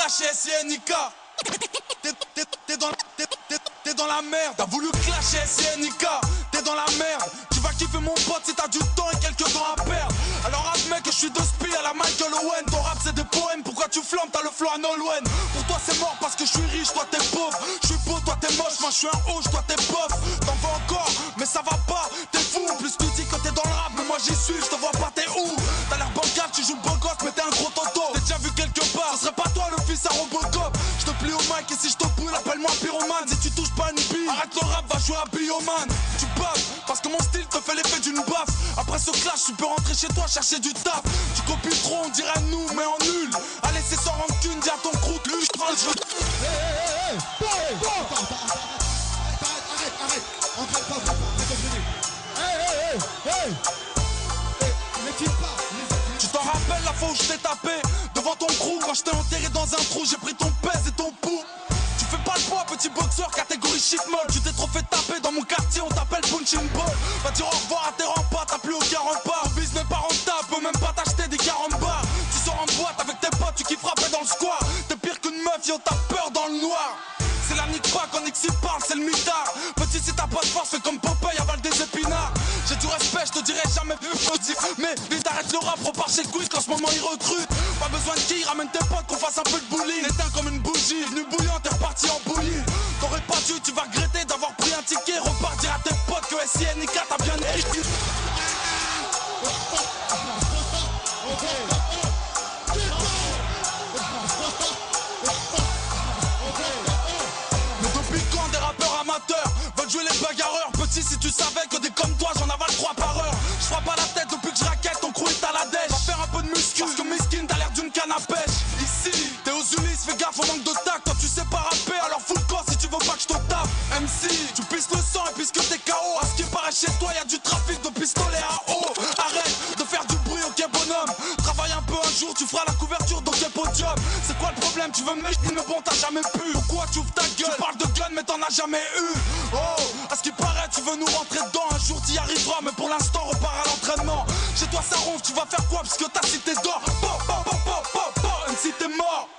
clasher SINK. T'es dans la merde. T'as voulu clasher SINK. T'es dans la merde. Tu vas kiffer mon pote si t'as du temps et quelques temps à perdre. Alors admets que je suis de spi à la Michael Owen. Ton rap c'est des poèmes, pourquoi tu flammes, t'as le flow à Nolwenn. Pour toi c'est mort parce que je suis riche, toi t'es pauvre. Je suis beau, toi t'es moche, moi je suis un hoche, toi t'es bof. T'en veux encore, mais ça va pas, t'es fou. En plus tu dis que t'es dans le rap, mais moi j'y suis, je te vois pas, t'es où. T'as l'air bancal, tu joues le beau gosse, mais t'es un gros toto. T'es déjà vu quelque part, ce serait pas toi le fils à Robocop. Je te plie au mic et si je te brûle, appelle-moi pyromane. Si tu touches pas une bille, arrête le rap, va jouer à Bioman. Tu baves, parce que mon style te fait l'effet d'une baffe. Après ce clash, tu peux rentrer chez toi chercher du taf. Tu copies trop, on dirait nous, mais en nul. Allez, c'est sans rancune, dis à ton crew que lui, je prends le jeu. Arrête, entraîne pas, Tu t'en rappelles la fois où je t'ai tapé devant ton crew quand je t'ai enterré dans un trou, j'ai pris ton pèse et ton pouls. Tu fais pas le poids, petit boxeur, catégorie shit molle. Tu t'es trop fait taper dans mon quartier, on t'appelle punching ball. Va dire au revoir à tes remparts, t'as plus aucun rempart. Ton business n'est pas rentable, peut même pas t'acheter des carambars. Tu sors en boîte avec tes potes, tu kifferais dans le square. T'es pire qu'une meuf, yo, t'as peur dans le noir. C'est la nique pas quand Nixie parle, c'est le mitard. Petit si t'as pas de force, fais comme Popeye, avale des épinards. J'ai du respect, je te dirai jamais vu positif. Mais vite arrête le rap, repars chez Quiz qu'en ce moment ils recrutent. Pas besoin de qui, ramène tes potes qu'on fasse un peu de bullying. Éteins comme une bougie, venu bouillant, t'es reparti en bouillie. T'aurais pas dû, tu vas regretter d'avoir pris un ticket. Repartir à tes potes que SINK t'as bien écrit. Veulent jouer les bagarreurs. Petit si tu savais que des comme toi j'en avale 3 par heure. Je frappe à la tête depuis que je raquette. Ton crew est à la dèche. Va faire un peu de muscu parce que Miskin t'as l'air d'une canne à pêche. Ici t'es aux Ulysses, fais gaffe au manque de tact. Toi tu sais pas rapper alors fous le corps si tu veux pas que je te tape. MC tu pisses le sang et puisque t'es KO. À ce qui paraît chez toi y'a du trafic de pistolets à eau. Arrête de faire du bruit, ok bonhomme. Travaille un peu un jour, tu feras la couverture d'ok podium. C'est quoi le problème, tu veux me mettre mais bon t'as jamais pu. Pourquoi tu ouvres ta gueule? Tu parles de gun mais t'en as jamais eu. Oh, à ce qui paraît, tu veux nous rentrer dedans. Un jour t'y arriveras, mais pour l'instant repars à l'entraînement. Chez toi ça ronfle, tu vas faire quoi? Puisque ta cité d'or. Même si t'es mort.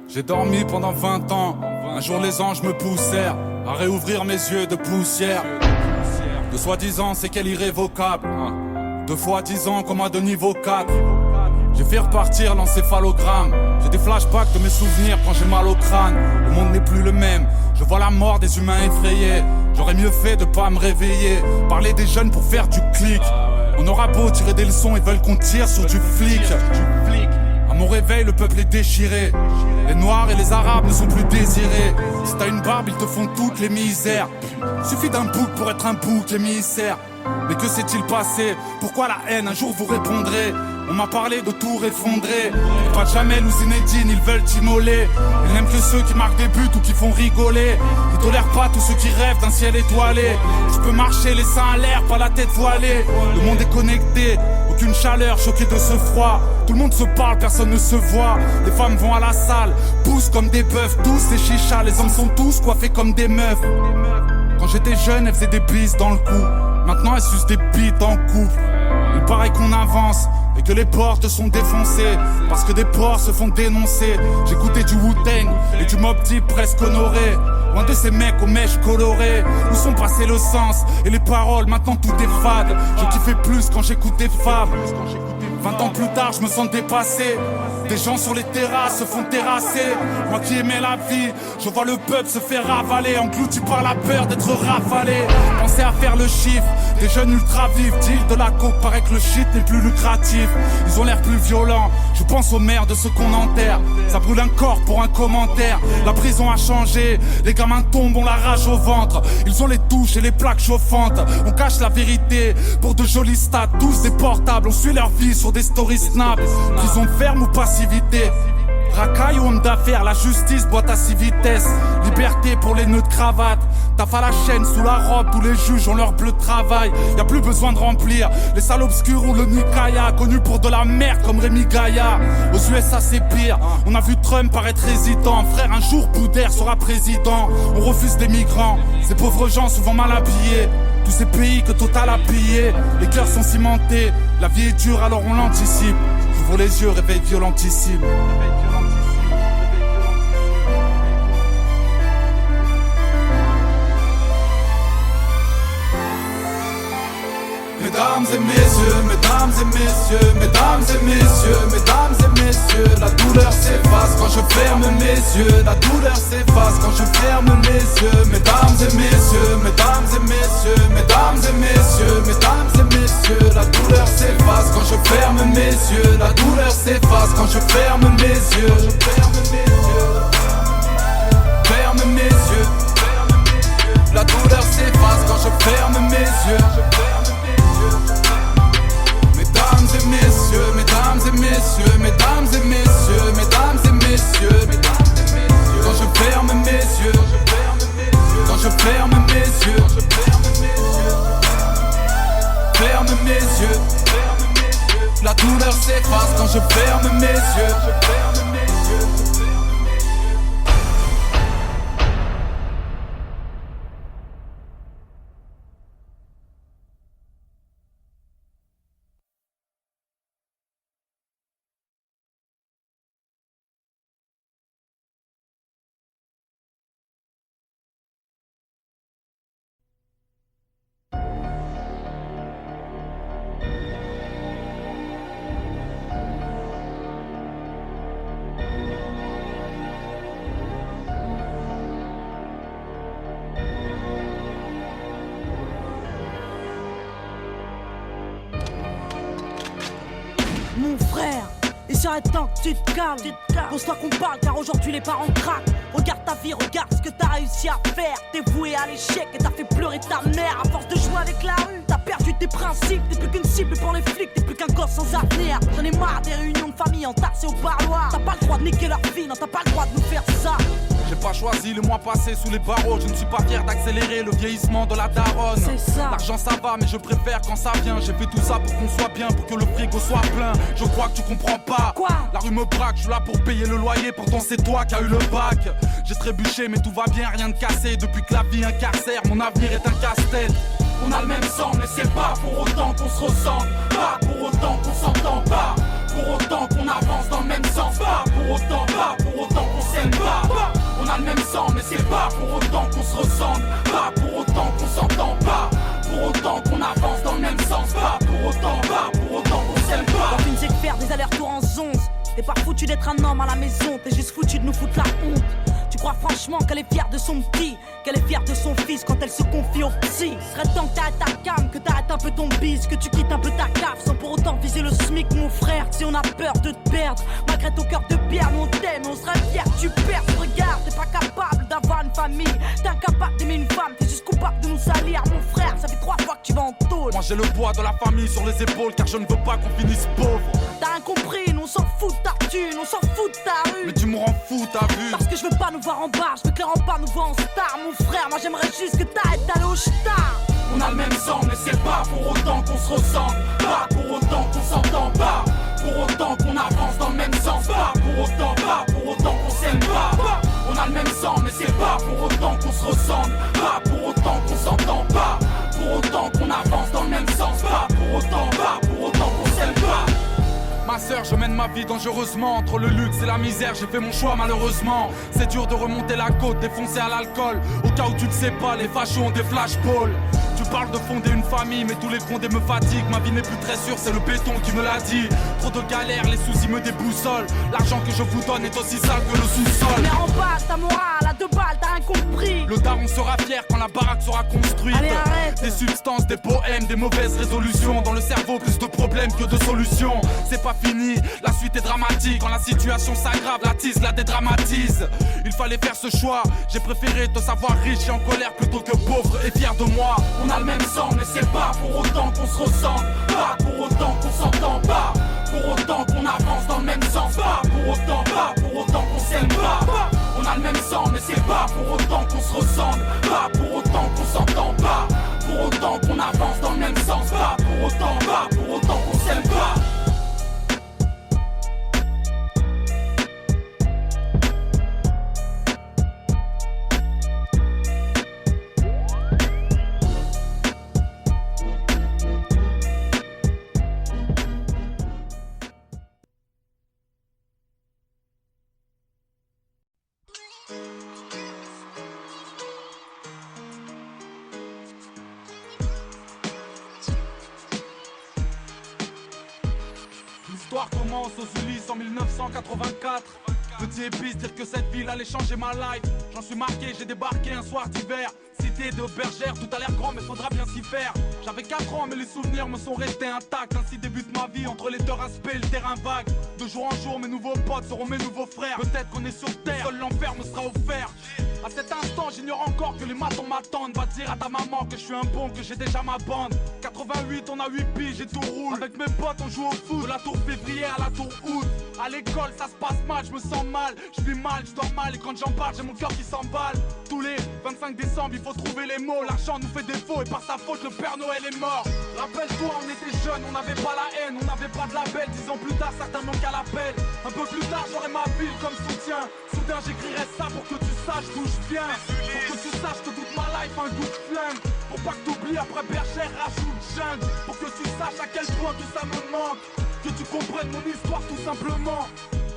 J'ai dormi pendant 20 ans. Un jour les anges me poussèrent à réouvrir mes yeux de poussière. De soi-disant c'est qu'elle irrévocable. 2 fois 10 ans comme un de niveau 4. J'ai fait repartir l'encéphalogramme. J'ai des flashbacks de mes souvenirs quand j'ai mal au crâne. Le monde n'est plus le même. Je vois la mort des humains effrayés. J'aurais mieux fait de pas me réveiller. Parler des jeunes pour faire du clic. On aura beau tirer des leçons, ils veulent qu'on tire sur du flic. À mon réveil, le peuple est déchiré. Les noirs et les arabes ne sont plus désirés. Si t'as une barbe, ils te font toutes les misères. Suffit d'un bouc pour être un bouc émissaire. Mais que s'est-il passé? Pourquoi la haine? Un jour vous répondrez. On m'a parlé de tout effondrer. Pas de Jamel ou Zinedine, ils veulent t'immoler. Ils n'aiment que ceux qui marquent des buts ou qui font rigoler. Ils tolèrent pas tous ceux qui rêvent d'un ciel étoilé. Je peux marcher les seins à l'air, pas la tête voilée. Le monde est connecté, aucune chaleur, choqué de ce froid. Tout le monde se parle, personne ne se voit. Les femmes vont à la salle, poussent comme des bœufs. Tous les chichas, les hommes sont tous coiffés comme des meufs. Quand j'étais jeune, elles faisaient des bises dans le cou. Maintenant elles sucent des bites en couple. Il paraît qu'on avance et que les portes sont défoncées parce que des porcs se font dénoncer. J'écoutais du Wu-Tang et du Mobb Deep presque honoré. Loin de ces mecs aux mèches colorées. Où sont passés le sens et les paroles? Maintenant tout est fade. Je kiffais plus quand j'écoutais Fab. 20 ans plus tard je me sens dépassé. Des gens sur les terrasses se font terrasser. Moi qui aimais la vie, je vois le peuple se faire ravaler, englouti par la peur d'être rafalé. Pensez à faire le chiffre, des jeunes ultra vifs. Deal de la coke, paraît que le shit n'est plus lucratif. Ils ont l'air plus violents, Je pense aux mères de ceux qu'on enterre. Ça brûle un corps pour un commentaire. La prison a changé, les gamins tombent, on la rage au ventre. Ils ont les touches et les plaques chauffantes. On cache la vérité pour de jolis stats. Tous des portables, on suit leur vie sur des stories snap. Prison ferme ou passivité. Racaille ou homme d'affaires, la justice boite à 6 vitesses. Liberté pour les nœuds de cravate. Taf à la chaîne, sous la robe, tous les juges ont leur bleu de travail. Y'a plus besoin de remplir les salles obscures ou le Nikaya. Connu pour de la merde comme Rémi Gaillard. Aux USA c'est pire, on a vu Trump paraître hésitant. Frère, un jour Boudère sera président. On refuse des migrants, ces pauvres gens souvent mal habillés. Tous ces pays que Total a pillés. Les cœurs sont cimentés, la vie est dure alors on l'anticipe. J'ouvre les yeux, réveil violentissime. Mesdames et messieurs, mesdames et messieurs, mesdames et messieurs, mesdames et messieurs, la douleur s'efface quand je ferme mes yeux, la douleur s'efface quand je ferme mes yeux. Mesdames et messieurs, mesdames et messieurs, mesdames et messieurs, mesdames et messieurs, la douleur s'efface quand je ferme mes yeux, la douleur s'efface quand je ferme mes yeux. Ferme mes yeux, la douleur s'efface quand je ferme mes yeux. Mesdames et messieurs, mesdames et messieurs, mesdames et messieurs, mesdames et messieurs, quand je ferme mes yeux, quand je ferme mes yeux, ferme mes yeux, la douleur s'efface quand je ferme mes yeux. Mon frère, il serait temps que tu te calmes. Pose-toi qu'on parle car aujourd'hui les parents craquent. Regarde ta vie, regarde ce que t'as réussi à faire. T'es voué à l'échec et t'as fait pleurer ta mère. À force de jouer avec la rue, t'as perdu tes principes. T'es plus qu'une cible pour les flics, t'es plus qu'un gosse sans avenir. J'en ai marre des réunions de famille entassées au parloir. T'as pas le droit de niquer leur vie, non t'as pas le droit de nous faire ça. J'ai pas choisi le mois passé sous les barreaux. Je ne suis pas fier d'accélérer le vieillissement de la daronne. C'est ça. L'argent ça va mais je préfère quand ça vient. J'ai fait tout ça pour qu'on soit bien, pour que le frigo soit plein. Je crois que tu comprends pas. Quoi? La rue me braque, je suis là pour payer le loyer. Pourtant c'est toi qui as eu le bac. J'ai trébuché mais tout va bien, rien de cassé. Depuis que la vie incarcère, mon avenir est un casse-tête. On a le même sang mais c'est pas pour autant qu'on se ressemble. Pas pour autant qu'on s'entend pas. Pour autant qu'on avance dans le même sens. Pas pour autant qu'on s'aime pas. On a le même sang mais c'est pas pour autant qu'on se ressemble. Pas pour autant qu'on s'entend pas. Pour autant qu'on avance dans le même sens. Pas pour autant qu'on s'aime pas. Quand une sait faire des allers-retours en 11. T'es pas foutu d'être un homme à la maison. T'es juste foutu de nous foutre la honte. Tu crois franchement qu'elle est fière de son petit, qu'elle est fière de son fils quand elle se confie au psy. Serait temps que t'arrêtes ta cam, que t'arrêtes un peu ton bise, que tu quittes un peu ta cave sans pour autant viser le SMIC mon frère. Si on a peur de te perdre, malgré ton cœur de pierre, nous on t'aime, on serait fiers que tu perds. Regarde, t'es pas capable d'avoir une famille, t'es incapable d'aimer une femme, t'es juste coupable de nous salir. Mon frère, ça fait 3 fois que tu vas en tôle. Moi j'ai le poids de la famille sur les épaules car je ne veux pas qu'on finisse pauvre. T'as rien compris, nous on s'en fout de ta thune, on s'en fout de ta rue. Mais tu me rends fou, t'as vu? Parce que je veux pas nous voir en bas, je veux clairement pas nous voir en star. Mon frère, moi j'aimerais juste que t'arrêtes d'aller au star. On a le même sang mais c'est pas pour autant qu'on se ressemble. Pas pour autant qu'on s'entend pas. Pour autant qu'on avance dans le même sens. Pas pour autant qu'on s'aime pas. On a le même sang mais c'est pas pour autant qu'on se ressemble. Pas pour autant qu'on s'entend pas. Pour autant qu'on avance dans le même sens. Pas pour autant qu'on s'aime pas. Ma sœur, je mène ma vie dangereusement. Entre le luxe et la misère, j'ai fait mon choix malheureusement. C'est dur de remonter la côte, défoncé à l'alcool. Au cas où tu ne sais pas, les fachos ont des flashballs. Tu parles de fonder une famille, mais tous les fondés me fatiguent. Ma vie n'est plus très sûre, c'est le béton qui me l'a dit. Trop de galères, les soucis me déboussolent. L'argent que je vous donne est aussi sale que le sous-sol. Mais en bas, ta morale, à 2 balles, t'as rien compris. Le daron sera fier quand la baraque sera construite. Allez, arrête. Des substances, des poèmes, des mauvaises résolutions. Dans le cerveau, plus de problèmes que de solutions. C'est pas fini, la suite est dramatique. Quand la situation s'aggrave, la tease la dédramatise. Il fallait faire ce choix, j'ai préféré te savoir riche et en colère plutôt que pauvre et fier de moi. On a le même sang, mais c'est pas pour autant qu'on se ressemble. Pas pour autant qu'on s'entend pas. Pour autant qu'on avance dans le même sens. Pas pour autant qu'on s'aime pas. On a le même sang, mais c'est pas pour autant qu'on se ressemble. Pas pour autant qu'on s'entend pas. Pour autant qu'on avance dans le même sens. Pas pour autant qu'on s'aime pas. L'histoire commence aux Ulysses en 1984. Petit épice, dire que cette ville allait changer ma life. J'en suis marqué, j'ai débarqué un soir d'hiver. Cité de bergère, tout a l'air grand mais faudra bien s'y faire. J'avais 4 ans mais les souvenirs me sont restés intacts. Ainsi débute ma vie entre les deux aspects et le terrain vague. De jour en jour mes nouveaux potes seront mes nouveaux frères. Peut-être qu'on est sur terre, seul l'enfer me sera offert. À cet instant j'ignore encore que les matons m'attendent. Va dire à ta maman que je suis un bon, que j'ai déjà ma bande. 88 on a 8 piges et tout roule. Avec mes potes on joue au foot, de la tour février à la tour août. À l'école ça se passe mal, je me sens mal. Je vis mal, je dors mal et quand j'en parle j'ai mon cœur qui s'emballe. Tous les 25 décembre il faut trouver les mots. L'argent nous fait défaut et par sa faute le Père Noël est mort. Rappelle-toi on était jeunes, on n'avait pas la haine, on n'avait pas de label. 10 ans plus tard certains manquent à l'appel. Un peu plus tard j'aurai ma ville comme soutien. Soudain j'écrirai ça pour que tu saches d'où je viens. Pour que tu saches que toute ma life un goût de flingue. Pour pas que t'oublies après bergère rajoute jungle. Pour que tu saches à quel point tout ça me manque. Que tu comprennes mon histoire tout simplement.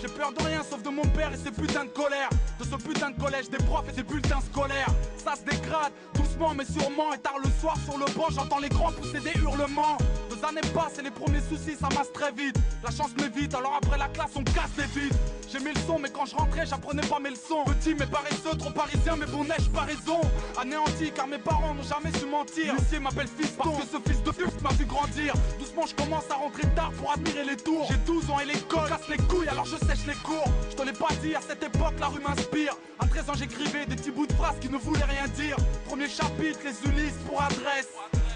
J'ai peur de rien sauf de mon père et ses putains de colère. De ce putain de collège, des profs et des bulletins scolaires. Ça se dégrade, doucement mais sûrement. Et tard le soir sur le banc, j'entends les grands pousser des hurlements. 2 années passent et les premiers soucis s'amassent très vite. La chance m'évite, alors après la classe on casse les vides. J'aimais le son mais quand je rentrais j'apprenais pas mes leçons. Petit mais paresseux, trop parisien mais bon neige pas raison. Anéanti car mes parents n'ont jamais su mentir. L'huissier m'appelle fiston parce que ce fils de pute m'a vu grandir. Doucement je commence à rentrer tard pour admirer les tours. J'ai 12 ans et l'école casse les couilles alors je sèche les cours. Je te l'ai pas dit, à cette époque la rue m'inspire. À 13 ans j'écrivais des petits bouts de phrases qui ne voulaient rien dire. Premier chapitre, les Ulysses pour adresse.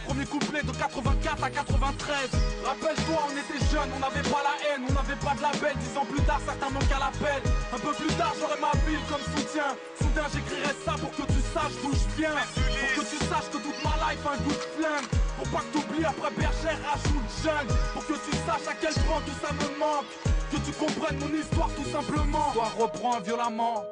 Premier couplet de 84 à 93. Rappelle-toi on était jeunes, on n'avait pas la haine, on n'avait pas de label. 10 ans plus tard certains manquent à l'appel. Un peu plus tard j'aurai ma ville comme soutien. Soudain j'écrirai ça pour que tu saches d'où je viens. Pour que tu saches que toute ma life un goût de flingue. Pour pas que t'oublies après bergère rajoute jungle. Pour que tu saches à quel point tout ça me manque. Que tu comprennes mon histoire tout simplement. L'histoire reprend violemment.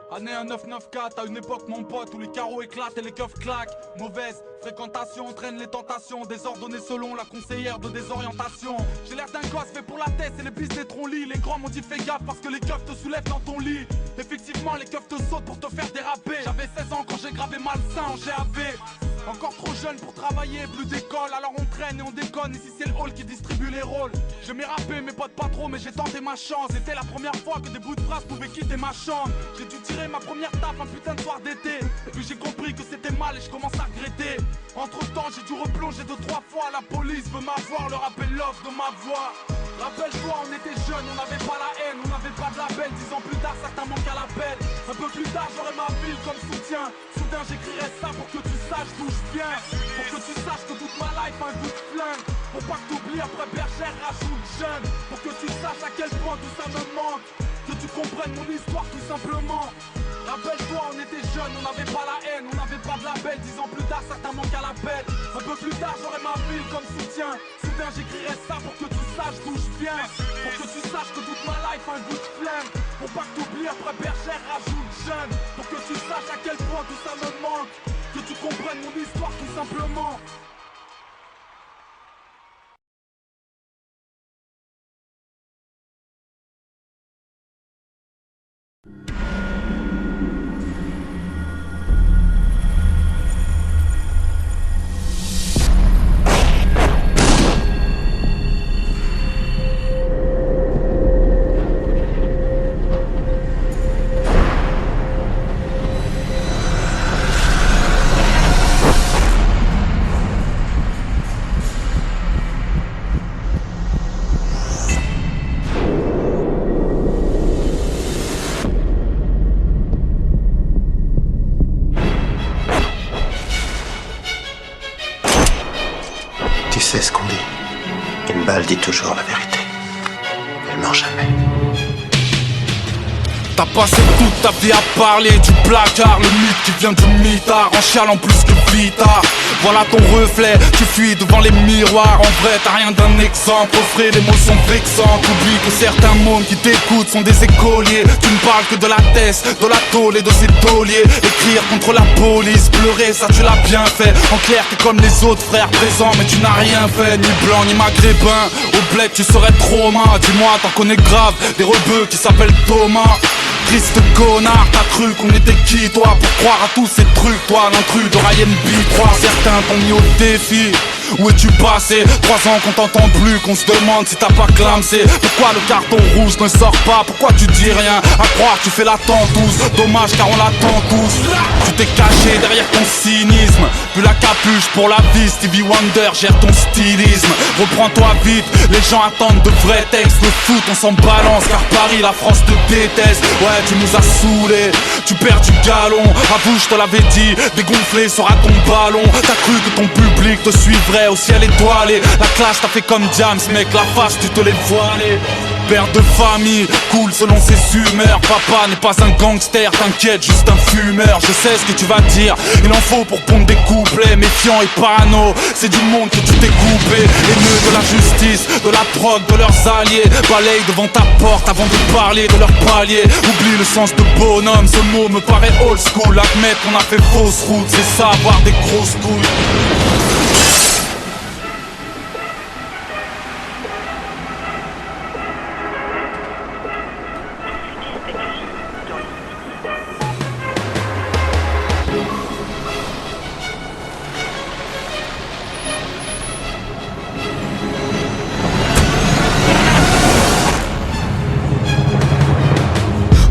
Année 1994, à une époque mon pote où les carreaux éclatent et les keufs claquent. Mauvaise fréquentation entraîne les tentations, désordonnées selon la conseillère de désorientation. J'ai l'air d'un gosse fait pour la tête et les pistes des troncs-lits. Les grands m'ont dit fais gaffe parce que les keufs te soulèvent dans ton lit. Effectivement les keufs te sautent pour te faire déraper. J'avais 16 ans quand j'ai gravé malsain en GAV. Encore trop jeune pour travailler, plus d'école. Alors on traîne et on déconne, ici c'est le hall qui distribue les rôles. Je m'ai rappé, mes potes pas trop, mais j'ai tenté ma chance. C'était la première fois que des bouts de phrases pouvaient quitter ma chambre. J'ai dû tirer ma première taf un putain de soir d'été. Et puis j'ai compris que c'était mal et je commence à regretter. Entre temps j'ai dû replonger 2-3 fois. La police veut m'avoir, leur appel l'offre de ma voix. Rappelle-toi on était jeunes, on n'avait pas la haine, on n'avait pas de label. 10 ans plus tard certains manquent à l'appel. Un peu plus tard j'aurai ma ville comme soutien. Soudain j'écrirai ça pour que tu saches d'où je viens. Pour que tu saches que toute ma life un goût de flingue. Pour pas que t'oublies après bergère rajoute jeune. Pour que tu saches à quel point tout ça me manque. Que tu comprennes mon histoire tout simplement. Rappelle-toi on était jeunes, on n'avait pas la haine, on n'avait pas de label. 10 ans plus tard certains manquent à l'appel. Un peu plus tard j'aurai ma ville comme soutien. Soudain j'écrirai ça pour que tu saches d'où je viens. Pour que tu saches que toute ma life un goût de flingue. Pour pas que t'oublies après bergère rajoute jeune. Pour que tu saches à quel point tout ça me manque. Que tu comprennes mon histoire tout simplement. sais ce qu'on dit. Une balle dit toujours la vérité. Elle ment jamais. T'as passé toute ta vie à parler du placard, le mythe qui vient du mitard, en chialant plus que Vita. Voilà ton reflet, tu fuis devant les miroirs. En vrai t'as rien d'un exemple, au frais les mots sont vexants. T'oublies que certains mômes qui t'écoutent sont des écoliers. Tu ne parles que de la thèse, de la tôle et de ses tauliers. Écrire contre la police, pleurer ça tu l'as bien fait. En clair t'es comme les autres frères présents mais tu n'as rien fait. Ni blanc ni maghrébin, au bled tu serais trauma. Dis-moi t'en connais grave, des rebeux qui s'appellent Thomas. Triste connard, t'as cru qu'on était qui toi pour croire à tous ces trucs, toi l'intrus de Ryan B3. Certains t'ont mis au défi. Où es-tu passé? 3 ans qu'on t'entend plus, qu'on se demande si t'as pas clamsé. Pourquoi le carton rouge ne sort pas? Pourquoi tu dis rien? À croire tu fais la tentouse. Dommage car on l'attend tous. Tu t'es caché derrière ton cynisme. Plus la capuche pour la vie, Stevie Wonder gère ton stylisme. Reprends-toi vite, les gens attendent de vrais textes. Le foot on s'en balance car Paris, la France te déteste. Ouais tu nous as saoulés, tu perds du galon. Avoue je te l'avais dit, dégonflé sera ton ballon. T'as cru que ton public te suivrait au ciel étoilé. La classe t'a fait comme Diams, mec, la face tu te l'es voilé. Père de famille, cool selon ses humeurs. Papa n'est pas un gangster, t'inquiète, juste un fumeur. Je sais ce que tu vas dire, il en faut pour pondre des couplets. Méfiant et parano, c'est du monde que tu t'es coupé. Haineux de la justice, de la drogue, de leurs alliés. Balaye devant ta porte avant de parler de leur palier. Oublie le sens de bonhomme, ce mot me paraît old school. Admettre qu'on a fait fausse route, c'est ça avoir des grosses couilles.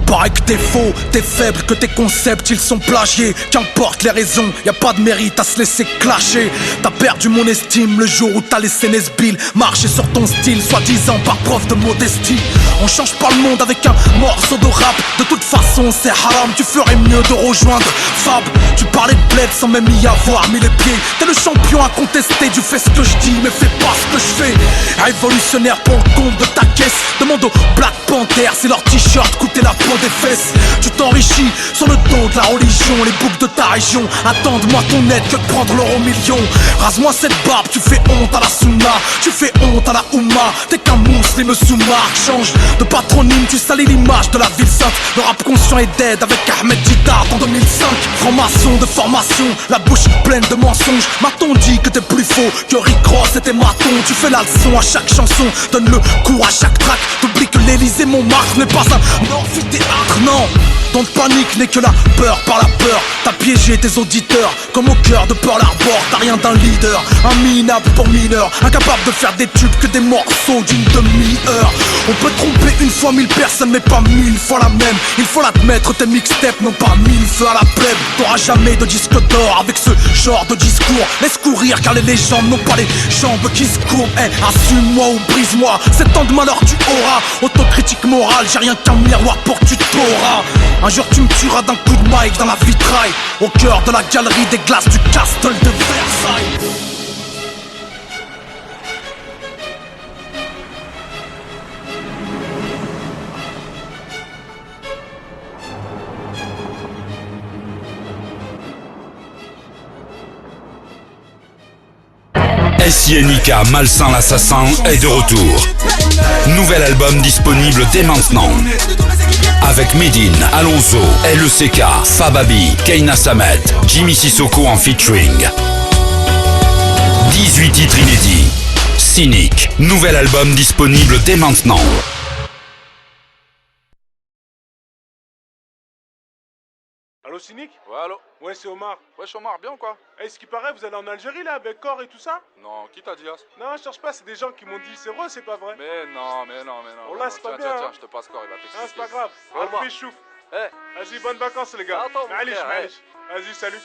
Pareil que t'es faux, t'es faible, que tes concepts ils sont plagiés. Qu'importe les raisons, y a pas de mérite à se laisser clasher. T'as perdu mon estime le jour où t'as laissé Nesbill marcher sur ton style, soi-disant par preuve de modestie. On change pas le monde avec un morceau de rap. De toute façon c'est haram, tu ferais mieux de rejoindre Fab. Tu parlais de bled sans même y avoir mis les pieds. T'es le champion incontesté, tu fais ce que je dis mais fais pas ce que je fais. Révolutionnaire pour le compte de ta caisse. Demande aux Black Panthers si leur t-shirt coûtait la peau des fesses. Tu t'enrichis sur le dos de la religion. Les boucs de ta région attendent-moi ton aide que de prendre l'euro million. Rase-moi cette barbe, tu fais honte à la sunna. Tu fais honte à la Oumma. T'es qu'un musulman sous-marque. Change de patronyme, tu salis l'image de la ville sainte. Le rap conscient est dead avec Ahmed Didar en 2005. Franc-maçon de formation, la bouche pleine de mensonges. M'a-t-on dit que t'es plus faux que Rick Ross et tes matons. Tu fais la leçon à chaque chanson, donne le coup à chaque track. T'oublies que l'Elysée Montmartre n'est pas un amphithéâtre, non. Ton panique n'est que la peur par la peur. T'as piégé tes auditeurs comme au cœur de Pearl Harbor. T'as rien d'un leader, un minable pour mineur. Incapable de faire des tubes que des morceaux d'une demi-heure. On peut tromper une fois 1000 personnes mais pas 1000 fois la même. Il faut l'admettre, tes mixtapes n'ont pas 1000 feux à la plèbe. T'auras jamais de disque d'or avec ce genre de discours. Laisse courir car les légendes n'ont pas les jambes qui se courbent. Assume-moi ou brise-moi, c'est tant de malheur tu auras. Autocritique morale, j'ai rien qu'un miroir pour que tu t'auras. Un jour tu me tueras d'un coup de mic dans la vitraille. Au cœur de la galerie des glaces du castle de Versailles. SINK Malsain l'Assassin est de retour. Nouvel album disponible dès maintenant. Avec Medine, Alonso, LECK, Fababi, Keina Samet, Jimmy Sissoko en featuring. 18 titres inédits. Cynic, nouvel album disponible dès maintenant. Allô Cynic? Ouais, allô? Ouais, c'est Omar. Ouais, je suis Omar, bien ou quoi? Eh, ce qui paraît, vous allez en Algérie là avec Cor et tout ça? Non, qui t'a dit ça? Non, je cherche pas, c'est des gens qui m'ont dit c'est vrai, c'est pas vrai. Mais non. Oh là, c'est pas bien. Tiens, je te passe corps, il va t'expliquer. Ah, c'est pas grave. Au revoir. Albi chouf. Eh, Vas-y, bonnes vacances les gars. Attends, mon Allez, frère, Vas-y, salut.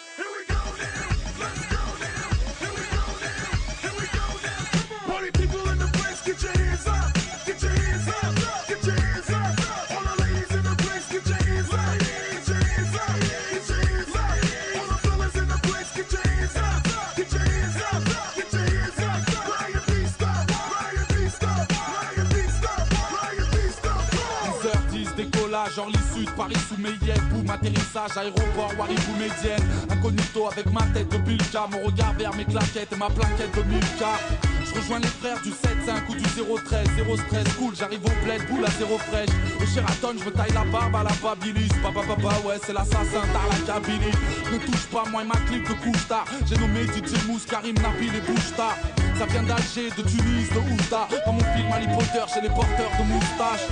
major l'issue de Paris sous Mayenne. Boum, atterrissage, aéroport, Waribou médienne. Incognito avec ma tête de Bilka, mon regard vers mes claquettes et ma plaquette de Milka. Je rejoins les frères du 7-5 ou du 013, 0 stress, cool, j'arrive au bled, boule à zéro fraîche. Au Sheraton, je me taille la barbe à la Babilis. Papa, ouais, c'est l'assassin, t'as la Kabylie. Ne touche pas, moi et ma clip de couche-tard. J'ai nommé DJ Mousse, Karim, Nabil et Bouchta. Ça vient d'Alger, de Tunis, de Oujda. Dans mon film Harry Potter, chez les porteurs de moustaches.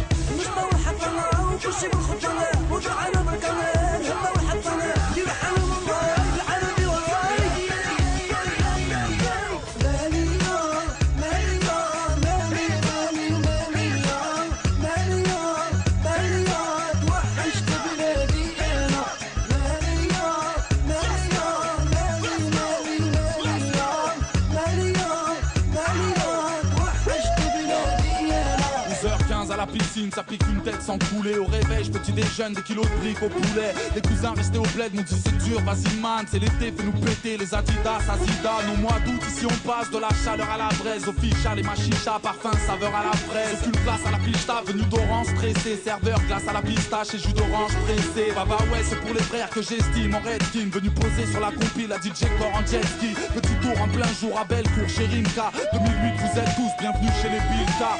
La piscine, ça pique une tête sans couler. Au réveil, je petit déjeune, des kilos de briques au poulet. Des cousins restés au bled m'ont dit c'est dur, vas-y man, c'est l'été, fais-nous péter les Adidas, Azida. Nos mois d'août, ici on passe de la chaleur à la braise. Au ficha, les machichas, parfum, saveur à la fraise. Aucune place à la picheta, venu d'orange stressé. Serveur, glace à la pistache et jus d'orange pressé. Bah ouais, c'est pour les frères que j'estime. En Redkin, venu poser sur la compile, la DJ Core en jet ski. Petit tour en plein jour à Bellecour, chez Rimka. 2008, vous êtes tous bienvenus chez les Bilka.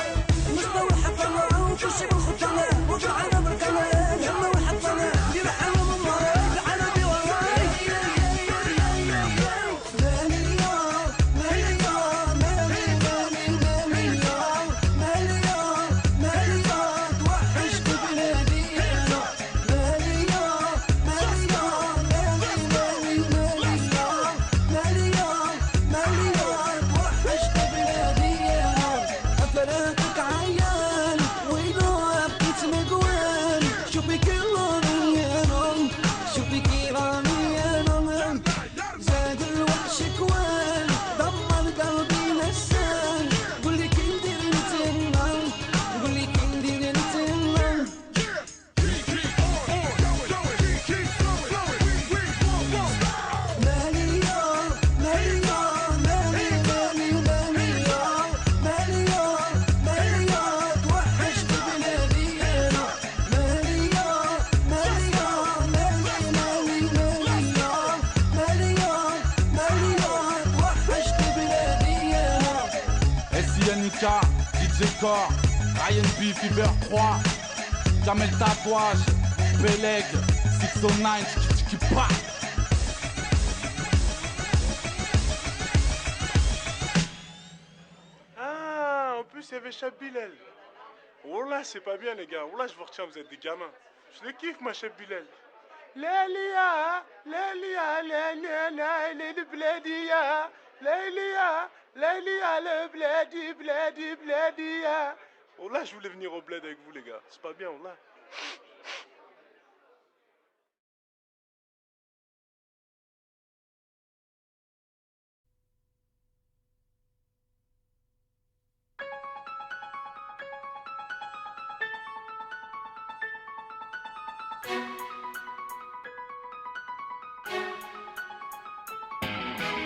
وكلشي بالخطانة وقعنا بالكلام يلا وحطنا يرحموا من وراك العالمي وراك ماليا توحشت بلادي أنا ماليا توحشت بلادي أنا أفرقك عيان مقوال شوفي كيراني زاد الوحش كوال دمر قلبي نسان قولي كي ندير نتنا قولي كي ندير نتنا توحشت بلادي DJ Core, Ryan B, Fever 3, Jamel Tatouage, Beleg, 609, Tiki Pa. Ah, en plus il y avait Chab Bilal. Oh là, c'est pas bien les gars. Oh là, je vous retiens, vous êtes des gamins. Je le kiffe, ma Chab Bilal. Lélia, Lélia, Lélia, Lélia, le Bladia. Lélia, Lélia, le Bladi, Bladi, Bladia. Oh là, je voulais venir au bled avec vous les gars. C'est pas bien, oh là.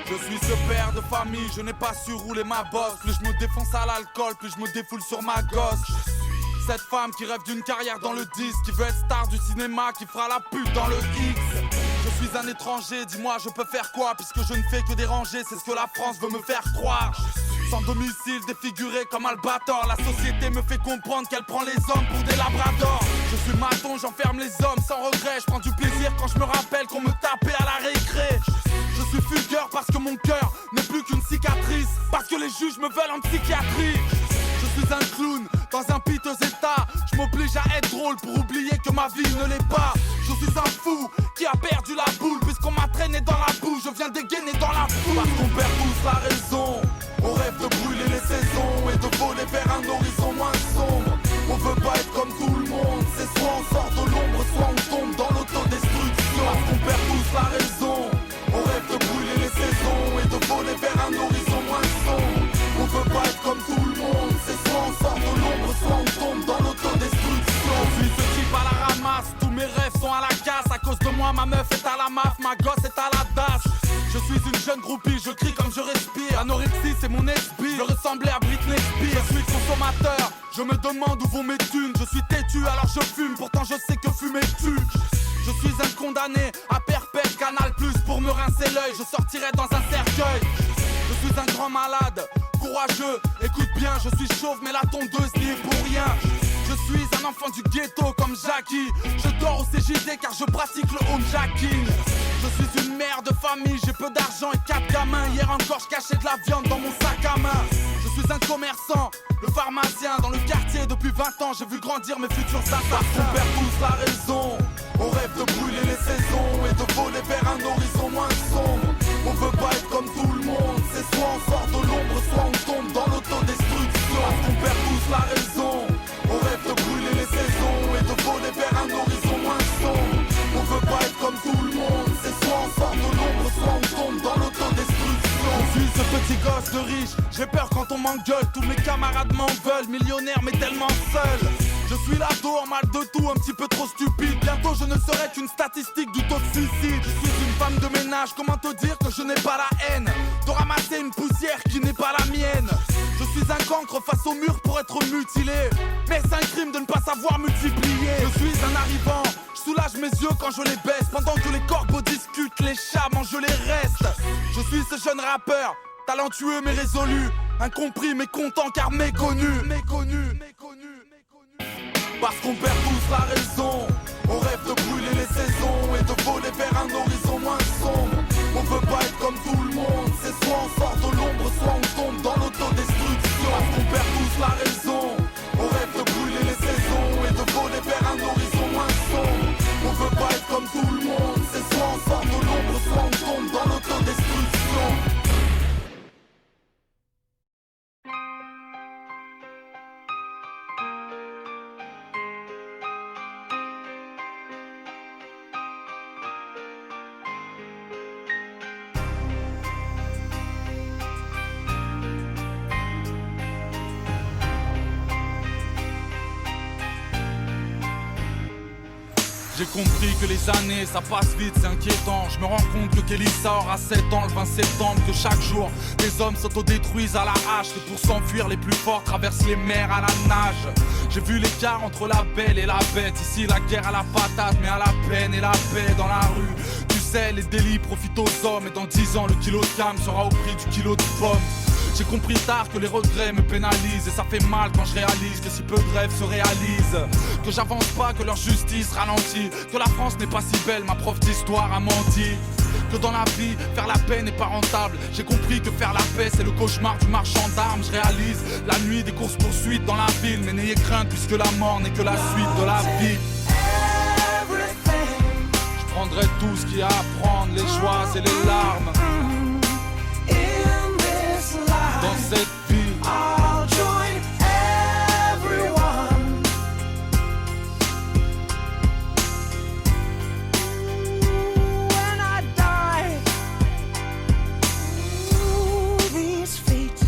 Je suis ce père de famille, je n'ai pas su rouler ma bosse. Plus je me défonce à l'alcool, plus je me défoule sur ma gosse. Je suis cette femme qui rêve d'une carrière dans le disque, qui veut être star du cinéma, qui fera la pute dans le X. Je suis un étranger, dis-moi je peux faire quoi, puisque je ne fais que déranger, c'est ce que la France veut me faire croire. Sans domicile, défiguré comme Albator, la société me fait comprendre qu'elle prend les hommes pour des labradors. Je suis maton, j'enferme les hommes sans regret, je prends du plaisir quand je me rappelle qu'on me tapait à la récré. Je suis fugueur parce que mon cœur n'est plus qu'une cicatrice, parce que les juges me veulent en psychiatrie. Je suis un clown dans un piteux état, je m'oblige à être drôle pour oublier que ma vie ne l'est pas. Je suis un fou qui a perdu la boule, puisqu'on m'a traîné dans la boue, je viens dégainer dans la foule. Parce qu'on perd tous la raison, on rêve de brûler les saisons et de voler vers un horizon moins sombre. On veut pas être comme tout le monde, c'est soit on sort de l'ombre, soit on tombe dans l'autodestruction. Parce qu'on perd tous la raison, on rêve de brûler les saisons et de voler vers un horizon moins sombre. On veut pas être comme tout le monde, c'est soit on sort de l'ombre, soit on tombe dans l'autodestruction. Je suis ce type à la ramasse, tous mes rêves sont à la casse. À cause de moi, ma meuf est à la maf, ma gosse est à la DAS. Je suis une jeune groupie, je crie comme je respire. L'anorexie c'est mon esprit, je ressemblais à Britney Spears. Je suis consommateur, je me demande où vont mes thunes. Je suis têtu alors je fume, pourtant je sais que fumer tu. Je suis un condamné à perpète, Canal Plus pour me rincer l'œil. Je sortirai dans un cercueil. Je suis un grand malade, courageux, écoute bien, je suis chauve mais la tondeuse n'y est pour rien. Je suis un enfant du ghetto comme Jackie. Je dors au CJD car je pratique le homejacking. Je suis une mère de famille, j'ai peu d'argent et 4 gamins. Hier encore je cachais de la viande dans mon sac à main. Je suis un commerçant, le pharmacien dans le quartier depuis 20 ans. J'ai vu grandir mes futurs assassins. On perd tous la raison, on rêve de brûler les saisons et de voler vers un horizon moins sombre. On veut pas être comme tout le monde, c'est soit on sort de l'ombre, soit on tombe dans l'autodestruction. On perd tous la raison, on rêve de brûler les saisons et de voler vers un horizon moins sombre. On veut pas être comme tout le monde, c'est soit on sort de l'ombre, soit on tombe dans l'autodestruction. Je suis ce petit gosse de riche, j'ai peur quand on m'engueule. Tous mes camarades m'en veulent, millionnaire mais tellement seul. Je suis l'ado en mal de tout, un petit peu trop stupide. Bientôt je ne serai qu'une statistique du taux de suicide. Je suis une femme de ménage, comment te dire que je n'ai pas la haine de ramasser une poussière qui n'est pas la mienne. Je suis un cancre face au mur pour être mutilé, mais c'est un crime de ne pas savoir multiplier. Je suis un arrivant, je soulage mes yeux quand je les baisse. Pendant que les corbeaux discutent, les chats mangent les restes. Je suis ce jeune rappeur, talentueux mais résolu, incompris mais content car méconnu. Parce qu'on perd tous la raison, on rêve de brûler les saisons et de voler vers un horizon moins sombre. On veut pas être comme tout le monde, c'est soit on sort de l'ombre, soit on tombe dans l'autodestruction. Parce qu'on perd tous la raison, on rêve de brûler les saisons et de voler vers un horizon moins sombre. On veut pas être comme tout le monde, c'est soit on sort de l'ombre, soit on tombe dans l'autodestruction. J'ai compris que les années ça passe vite, c'est inquiétant. Je me rends compte que Kélissa aura 7 ans le 20 septembre. Que chaque jour des hommes s'autodétruisent à la hache. Et pour s'enfuir les plus forts traversent les mers à la nage. J'ai vu l'écart entre la belle et la bête. Ici la guerre à la patate mais à la peine et la paix dans la rue. Tu sais les délits profitent aux hommes. Et dans 10 ans le kilo de cam sera au prix du kilo de pommes. J'ai compris tard que les regrets me pénalisent. Et ça fait mal quand je réalise que si peu de rêves se réalisent. Que j'avance pas, que leur justice ralentit. Que la France n'est pas si belle, ma prof d'histoire a menti. Que dans la vie, faire la paix n'est pas rentable. J'ai compris que faire la paix c'est le cauchemar du marchand d'armes. Je réalise la nuit des courses poursuites dans la ville. Mais n'ayez crainte puisque la mort n'est que la suite de la vie. Je prendrai tout ce qu'il y a à prendre, les joies et les larmes. Dans cette vie, I'll join everyone. When I die, these feet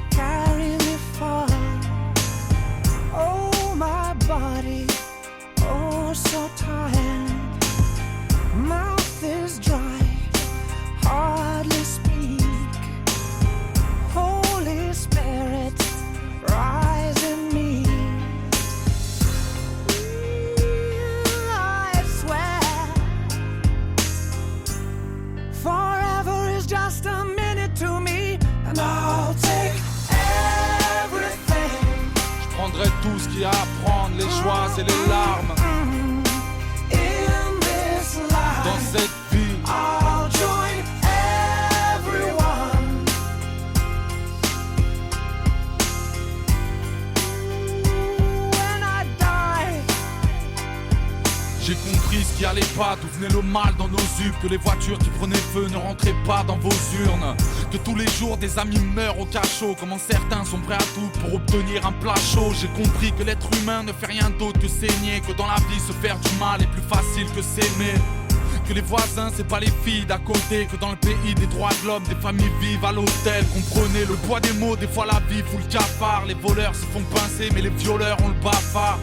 carry me far. Oh, my body, oh, so tired. Mouth is dry, hardly speak. Holy Spirit, rise in me. I swear, forever is just a minute to me, and I'll take everything. je prendrai tout ce qu'il y a à prendre, les joies et les larmes. In this life, dans cette vie, I'll join everyone. When I die, j'ai compris ce qui allait pas, d'où venait le mal dans nos yeux. Que les voitures qui prenaient feu ne rentraient pas dans vos urnes. Que tous les jours des amis meurent au cachot. Comment certains sont prêts à tout pour obtenir un plat chaud. J'ai compris que l'être humain ne fait rien d'autre que saigner. Que dans la vie se faire du mal est plus facile que s'aimer. Que les voisins c'est pas les filles d'à côté. Que dans le pays des droits de l'homme des familles vivent à l'hôtel. Comprenez le poids des mots, des fois la vie fout le cafard. Les voleurs se font pincer mais les violeurs ont le bafard.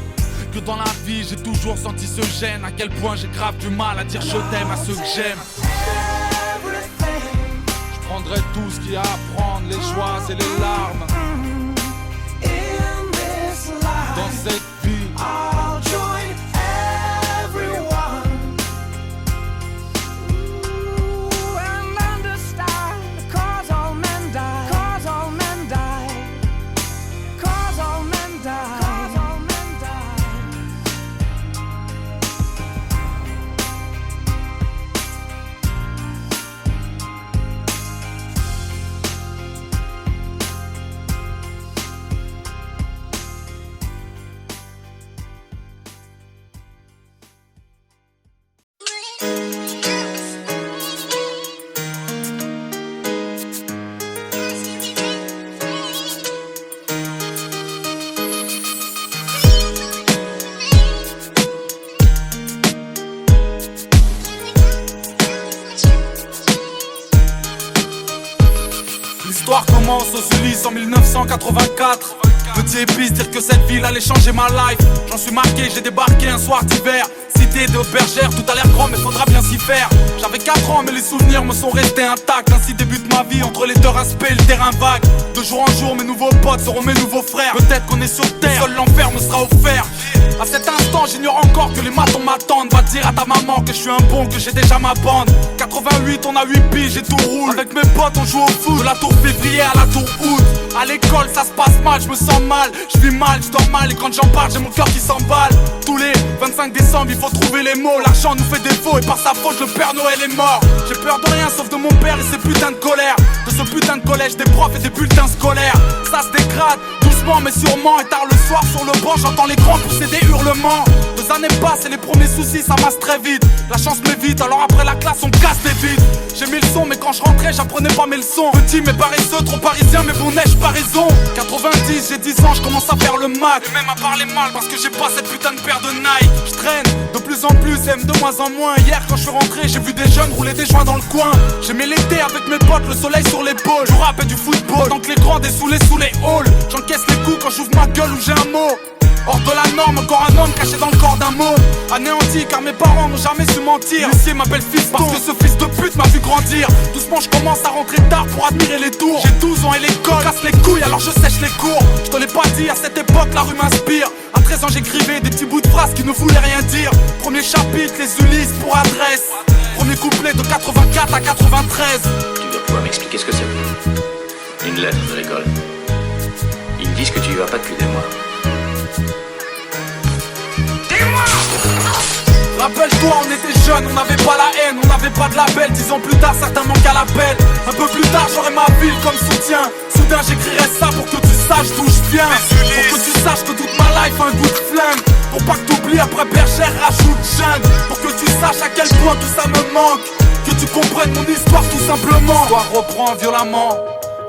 Que dans la vie j'ai toujours senti ce gêne. À quel point j'ai grave du mal à dire je t'aime à ceux que j'aime. Je prendrai tout ce qu'il y a à prendre, les joies et les larmes. in this life, Dans cette vie, I'll join l'histoire commence aux Ulysses en 1984. Petit épice, dire que cette ville allait changer ma life. J'en suis marqué, j'ai débarqué un soir d'hiver. Cité de bergère, tout a l'air grand mais faudra bien s'y faire. J'avais 4 ans mais les souvenirs me sont restés intacts. Ainsi débute ma vie entre les deux respects et le terrain vague. De jour en jour mes nouveaux potes seront mes nouveaux frères. Peut-être qu'on est sur terre, seul l'enfer me sera offert. À cet instant j'ignore encore que les matons m'attendent. Va dire à ta maman que je suis un bon, que j'ai déjà ma bande. 88 on a 8 piges et tout roule. Avec mes potes on joue au foot, de la tour février à la tour août. À l'école ça se passe mal, je me sens mal. Je vis mal, je dors mal et quand j'en parle j'ai mon cœur qui s'emballe. Tous les 25 décembre il faut trouver les mots. L'argent nous fait défaut et par sa faute le Père Noël est mort. J'ai peur de rien sauf de mon père et ses putains de colère. De ce putain de collège, des profs et des bulletins scolaires. Ça se dégrade, doucement mais sûrement. Et tard le soir sur le banc j'entends les grands pousser des hurlements. 2 années passent et les premiers soucis ça masse très vite. La chance m'évite alors après la classe on casse des vides. J'ai mis le son mais quand je rentrais j'apprenais pas mes leçons. Petit mais paresseux, trop parisien mais bon neige pas raison. 90 j'ai 10 ans je commence à faire le Mac. Et même à parler mal parce que j'ai pas cette putain de paire de Nike. Je traîne de plus en plus, aime de moins en moins. Hier quand je suis rentré j'ai vu des jeunes rouler des joints dans le coin. J'aimais l'été avec mes potes, le soleil sur l'épaule. Je rappelle du football, tant que les grands dessoulés sous les halls. J'encaisse les coups quand j'ouvre ma gueule ou j'ai un mot. Hors de la norme, encore un homme caché dans le corps d'un mot. Anéanti car mes parents n'ont jamais su mentir. L'huissier m'appelle fiston parce que ce fils de pute m'a vu grandir. Doucement je commence à rentrer tard pour admirer les tours. J'ai 12 ans et l'école casse les couilles alors je sèche les cours. Je te l'ai pas dit, à cette époque la rue m'inspire. À 13 ans j'écrivais des petits bouts de phrases qui ne voulaient rien dire. Premier chapitre, les Ulysses pour adresse. Premier couplet de 84 à 93. Tu dois pouvoir m'expliquer ce que c'est. Une lettre de l'école. Ils me disent que tu y vas pas depuis des mois. Rappelle-toi, on était jeunes, on n'avait pas la haine, on n'avait pas de label. 10 ans plus tard, certains manquent à l'appel. Un peu plus tard, j'aurai ma ville comme soutien. Soudain, j'écrirai ça pour que tu saches d'où je viens. Pour que tu saches que toute ma life a un goût de flingue. Pour pas que t'oublies, après bergère, rajoute jungle. Pour que tu saches à quel point tout ça me manque. Que tu comprennes mon histoire tout simplement. L'histoire reprend violemment.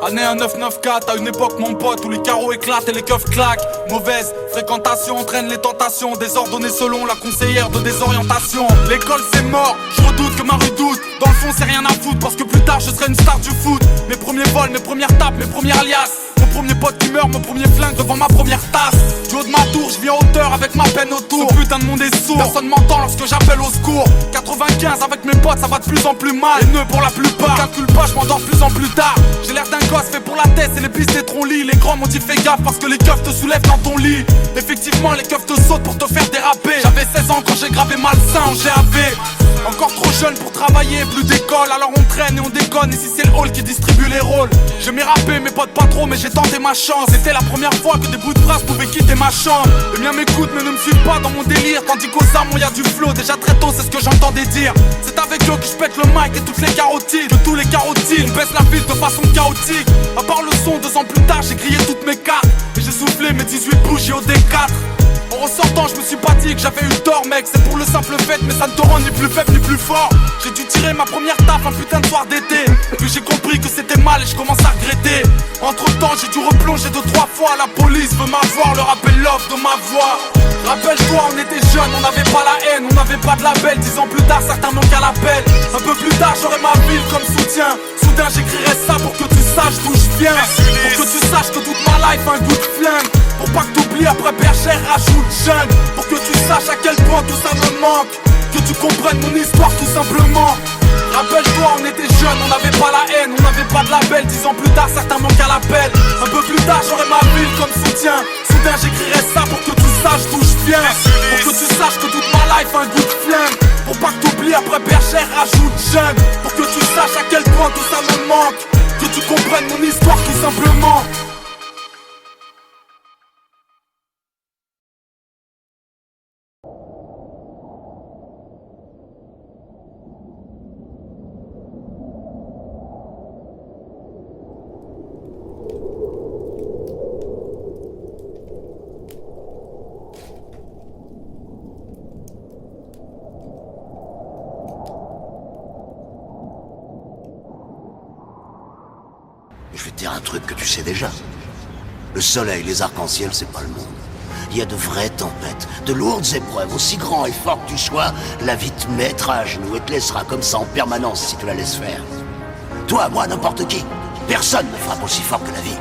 Année 1994, à une époque mon pote où les carreaux éclatent et les keufs claquent. Mauvaise fréquentation entraîne les tentations, désordonnées selon la conseillère de désorientation. L'école c'est mort, je redoute que ma rue doute. Dans le fond c'est rien à foutre parce que plus tard je serai une star du foot. Mes premiers vols, mes premières tapes, mes premières liasses. Mon premier pote qui meurt, mon premier flingue devant ma première tasse. Du haut de ma tour, je vis en hauteur avec ma peine autour. Ce putain de monde est sourd, personne m'entend lorsque j'appelle au secours. 95 avec mes potes, ça va de plus en plus mal. Les nœuds pour la plupart, calcule pas, je m'endors de plus en plus tard. J'ai l'air d'un gosse fait pour la tête et les pistes des troncs-lits. Les grands m'ont dit fais gaffe parce que les keufs te soulèvent dans ton lit. Effectivement les keufs te sautent pour te faire déraper. J'avais 16 ans quand j'ai gravé malsain en GAV. Encore trop jeune pour travailler, plus d'école. Alors on traîne et on déconne. Ici c'est le hall qui distribue les rôles. J'aimais rapper, mes potes pas trop, mais j'ai tenté ma chance. C'était la première fois que des bouts de phrases pouvaient quitter ma chambre. Les miens m'écoutent mais ne me suivent pas dans mon délire. Tandis qu'aux armes y a du flow, déjà très tôt c'est ce que j'entendais dire. C'est avec eux que je pète le mic et toutes les carotides. De tous les carotides, on baisse la ville de façon chaotique. À part le son, 2 ans plus tard j'ai grillé toutes mes cartes. Et j'ai soufflé mes 18 bougies au D4. En ressortant je me suis pas dit que j'avais eu tort mec. C'est pour le simple fait mais ça ne te rend ni plus faible ni plus fort. J'ai dû tirer ma première taf un putain de soir d'été. Puis j'ai compris que c'était mal et je commence à regretter. Entre temps j'ai dû replonger 2-3 fois. La police veut m'avoir, leur appel l'offre de ma voix. Rappelle-toi on était jeunes, on n'avait pas la haine, on n'avait pas de label. 10 ans plus tard certains manquent à l'appel. Un peu plus tard j'aurai ma ville comme soutien. Soudain j'écrirai ça pour que tu saches d'où je viens. Pour que tu saches que toute ma life a un goût de flingue. Pour pas que t'oublies après bergère rajoute jeune. Pour que tu saches à quel point tout ça me manque. Que tu comprennes mon histoire tout simplement. Rappelle-toi on était jeunes, on n'avait pas la haine, on n'avait pas de label. 10 ans plus tard certains manquent à l'appel. Un peu plus tard j'aurai ma ville comme soutien. Soudain j'écrirai ça pour que tu saches d'où je viens. Pour que tu saches que toute ma life a un goût de flingue. Pour pas que t'oublies après bergère rajoute jeune. Pour que tu saches à quel point tout ça me manque. Que tu comprennes mon histoire tout simplement. Je vais te dire un truc que tu sais déjà. Le soleil, les arcs-en-ciel, c'est pas le monde. Il y a de vraies tempêtes, de lourdes épreuves. Aussi grand et fort que tu sois, la vie te mettra à genoux et te laissera comme ça en permanence si tu la laisses faire. Toi, moi, n'importe qui. Personne ne frappe aussi fort que la vie.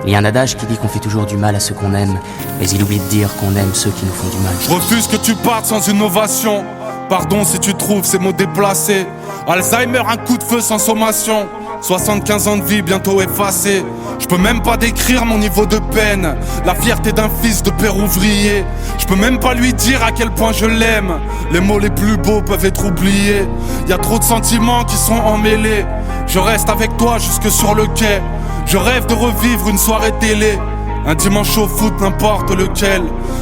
Il y a un adage qui dit qu'on fait toujours du mal à ceux qu'on aime, mais il oublie de dire qu'on aime ceux qui nous font du mal. Je refuse que tu partes sans une ovation. Pardon si tu trouves ces mots déplacés. Alzheimer, un coup de feu sans sommation. 75 ans de vie bientôt effacés. Je peux même pas décrire mon niveau de peine. La fierté d'un fils de père ouvrier. Je peux même pas lui dire à quel point je l'aime. Les mots les plus beaux peuvent être oubliés. Y a trop de sentiments qui sont emmêlés. Je reste avec toi jusque sur le quai. Je rêve de revivre une soirée télé. Un dimanche au foot, n'importe lequel.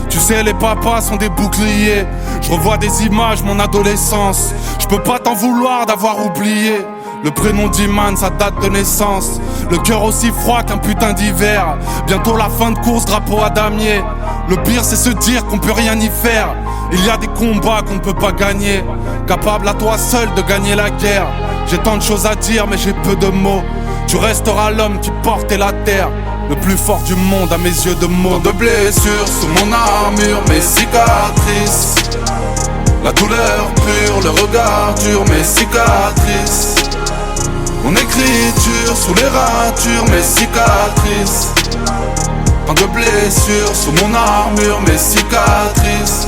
Tu sais, les papas sont des boucliers. Je revois des images, mon adolescence. Je peux pas t'en vouloir d'avoir oublié. Le prénom d'Iman, sa date de naissance. Le cœur aussi froid qu'un putain d'hiver. Bientôt la fin de course, drapeau à damier. Le pire c'est se dire qu'on peut rien y faire. Il y a des combats qu'on ne peut pas gagner. Capable à toi seul de gagner la guerre. J'ai tant de choses à dire mais j'ai peu de mots. Tu resteras l'homme qui portait la terre. Le plus fort du monde à mes yeux de mots. Tant de blessures sous mon armure, mes cicatrices. La douleur pure, le regard dur, mes cicatrices. Mon écriture sous les ratures, mes cicatrices. Tant de blessures sous mon armure, mes cicatrices.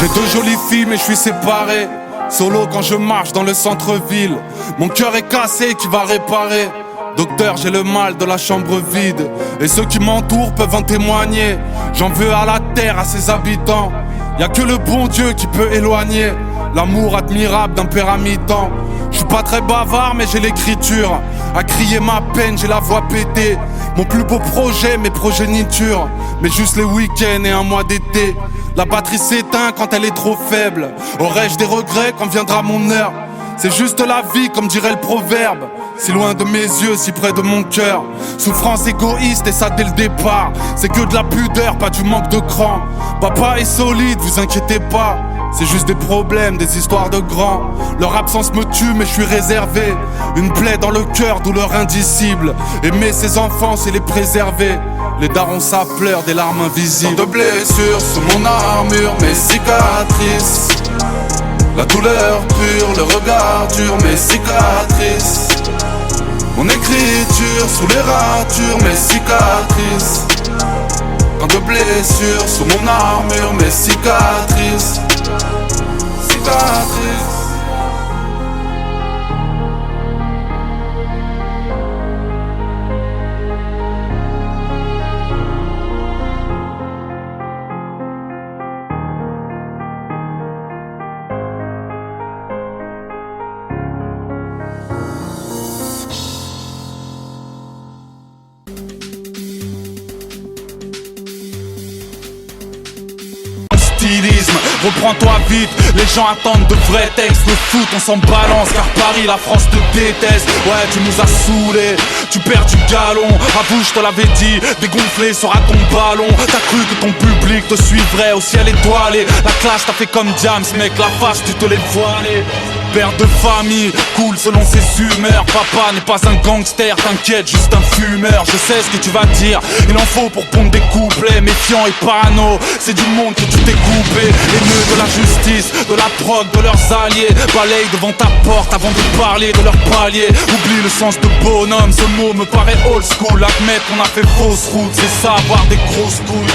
J'ai deux jolies filles mais je suis séparé. Solo quand je marche dans le centre-ville. Mon cœur est cassé, qui va réparer? Docteur, j'ai le mal de la chambre vide. Et ceux qui m'entourent peuvent en témoigner. J'en veux à la terre, à ses habitants. Y'a que le bon Dieu qui peut éloigner l'amour admirable d'un père à mi-temps. J'suis pas très bavard mais j'ai l'écriture. À crier ma peine, j'ai la voix pétée. Mon plus beau projet, mes progénitures. Mais juste les week-ends et un mois d'été. La batterie s'éteint quand elle est trop faible. Aurais-je des regrets quand viendra mon heure? C'est juste la vie comme dirait le proverbe. Si loin de mes yeux, si près de mon cœur. Souffrance égoïste et ça dès le départ. C'est que de la pudeur, pas du manque de cran. Papa est solide, vous inquiétez pas. C'est juste des problèmes, des histoires de grands. Leur absence me tue mais je suis réservé. Une plaie dans le cœur, douleur indicible. Aimer ses enfants c'est les préserver. Les darons ça pleure, des larmes invisibles. Tant de blessures sous mon armure, mes cicatrices. La douleur pure, le regard dur, mes cicatrices. Mon écriture sous les ratures, mes cicatrices. Tant de blessures sous mon armure, mes cicatrices. Cicatrices. Reprends-toi vite, les gens attendent de vrais textes. Le foot on s'en balance car Paris, la France te déteste. Ouais tu nous as saoulés, tu perds du galon. Avoue je te l'avais dit, dégonflé sera ton ballon. T'as cru que ton public te suivrait au ciel étoilé. La classe t'a fait comme Diams mec, la face tu te l'es voilé. Père de famille, cool selon ses humeurs. Papa n'est pas un gangster, t'inquiète, juste un fumeur. Je sais ce que tu vas dire, il en faut pour pondre des couplets. Méfiant et parano, c'est du monde que tu t'es coupé. Haineux de la justice, de la drogue, de leurs alliés. Balaye devant ta porte avant de parler de leur palier. Oublie le sens de bonhomme, ce mot me paraît old school. Admettre qu'on a fait fausse route, c'est ça avoir des grosses couilles.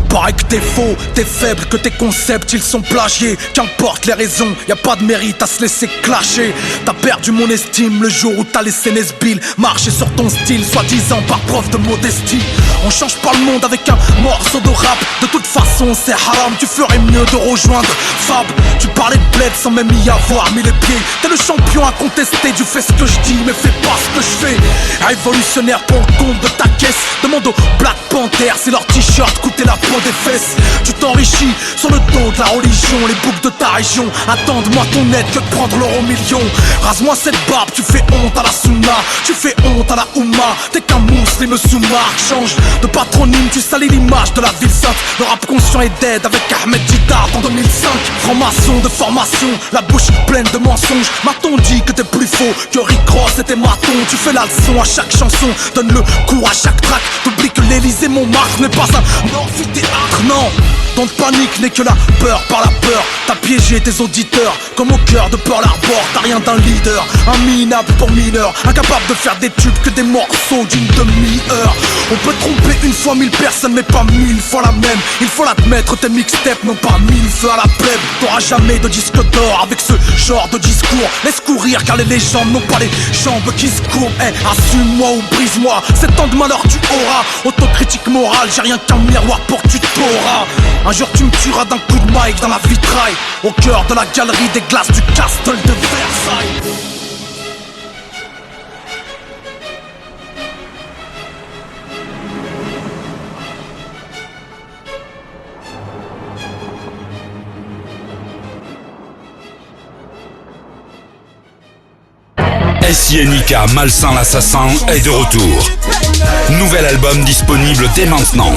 Pareil que t'es faux, t'es faible, que tes concepts ils sont plagiés. Qu'importe les raisons, y a pas de mérite à se laisser clasher. T'as perdu mon estime le jour où t'as laissé Nesbill marcher sur ton style, soi-disant par preuve de modestie. On change pas le monde avec un morceau de rap. De toute façon c'est haram, tu ferais mieux de rejoindre Fab. Tu parlais de bled sans même y avoir mis les pieds. T'es le champion incontesté, tu fais ce que je dis mais fais pas ce que je fais. Révolutionnaire pour le compte de ta caisse. Demande aux Black Panthers si leur t-shirt coûtait la peau des fesses. Tu t'enrichis sur le dos de la religion. Les boucs de ta région attendent moins ton aide que de prendre l'euro million. Rase-moi cette barbe, tu fais honte à la sunna. Tu fais honte à la Oumma. T'es qu'un musulman sous-marque. Change de patronyme, tu salis l'image de la ville sainte. Le rap conscient est dead avec Ahmed Didat en 2005. Franc-maçon de formation, la bouche pleine de mensonges. M'a-t-on dit que t'es plus faux que Rick Ross et tes matons. Tu fais la leçon à chaque chanson, donne le coup à chaque track. T'oublies que l'Elysée Montmartre n'est pas un amphithéâtre, non. Ton panique n'est que la peur par la peur. T'as piégé tes auditeurs comme au cœur de Pearl Harbor. T'as rien d'un leader, un minable pour mineur. Incapable de faire des tubes que des morceaux d'une demi-heure. On peut tromper une fois 1000 personnes mais pas 1000 fois la même. Il faut l'admettre, tes mixtapes n'ont pas 1000 feux à la plèbe. T'auras jamais de disque d'or avec ce genre de discours. Laisse courir car les légendes n'ont pas les jambes qui se courbent. Assume-moi ou brise-moi, c'est tant de malheur tu auras. Autocritique morale, j'ai rien qu'un miroir pour que tu t'auras. Un jour tu me tueras d'un coup de mic dans la vitraille. Au cœur de la galerie des glaces du Castle de Versailles. SINK Malsain l'Assassin est de retour. Nouvel album disponible dès maintenant.